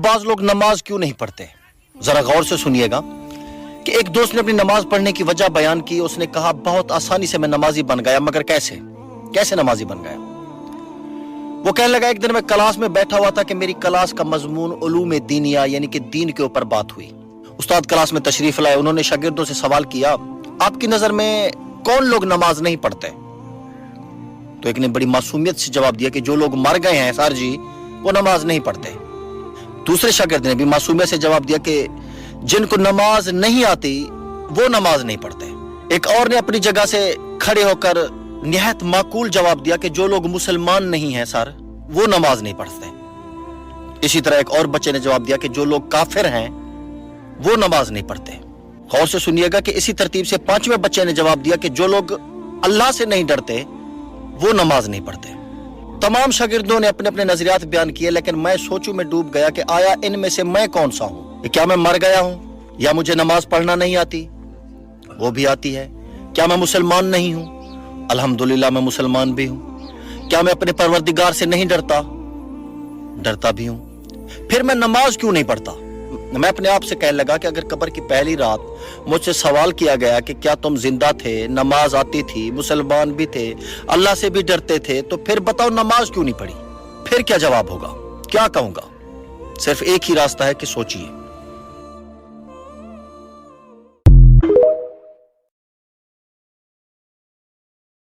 बाज लोग नमाज क्यों नहीं पढ़ते। जरा गौर से सुनिएगा कि एक दोस्त ने अपनी नमाज पढ़ने की वजह बयान की। उसने कहा बहुत आसानी से मैं नमाजी बन गया। मगर कैसे नमाजी बन गया। वो कहने लगा एक दिन मैं क्लास में बैठा हुआ था कि मेरी क्लास का मजमून उलूम दीनिया यानी कि दीन के ऊपर बात हुई। उस्ताद क्लास में तशरीफ लाए। उन्होंने शागिर्दों से सवाल किया आपकी नजर में कौन लोग नमाज नहीं पढ़ते। तो एक ने बड़ी मासूमियत से जवाब दिया कि जो लोग मर गए हैं सर जी वो नमाज नहीं पढ़ते। दूसरे शागिर्द ने भी मासूमियत से जवाब दिया कि जिनको नमाज नहीं आती वो नमाज नहीं पढ़ते। एक और ने अपनी जगह से खड़े होकर निहायत माकूल जवाब दिया कि जो लोग मुसलमान नहीं हैं सर वो नमाज नहीं पढ़ते। इसी तरह एक और बच्चे ने जवाब दिया कि जो लोग काफिर हैं वो नमाज नहीं पढ़ते। गौर से सुनिएगा कि इसी तरतीब से पांचवें बच्चे ने जवाब दिया कि जो लोग अल्लाह से नहीं डरते वो नमाज नहीं पढ़ते। तमाम शागिर्दों ने अपने अपने नजरियात बयान किए, लेकिन मैं सोचूं में डूब गया कि आया इनमें से मैं कौन सा हूं। क्या मैं मर गया हूं या मुझे नमाज पढ़ना नहीं आती? वो भी आती है। क्या मैं मुसलमान नहीं हूं? अल्हम्दुलिल्लाह मैं मुसलमान भी हूं। क्या मैं अपने परवरदिगार से नहीं डरता? डरता भी हूं। फिर मैं नमाज क्यों नहीं पढ़ता? मैं अपने आप से कहने लगा कि अगर कब्र की पहली रात मुझसे सवाल किया गया कि क्या तुम जिंदा थे, नमाज आती थी, मुसलमान भी थे, अल्लाह से भी डरते थे, तो फिर बताओ नमाज क्यों नहीं पढ़ी? फिर क्या जवाब होगा, क्या कहूंगा? सिर्फ एक ही रास्ता है कि सोचिए।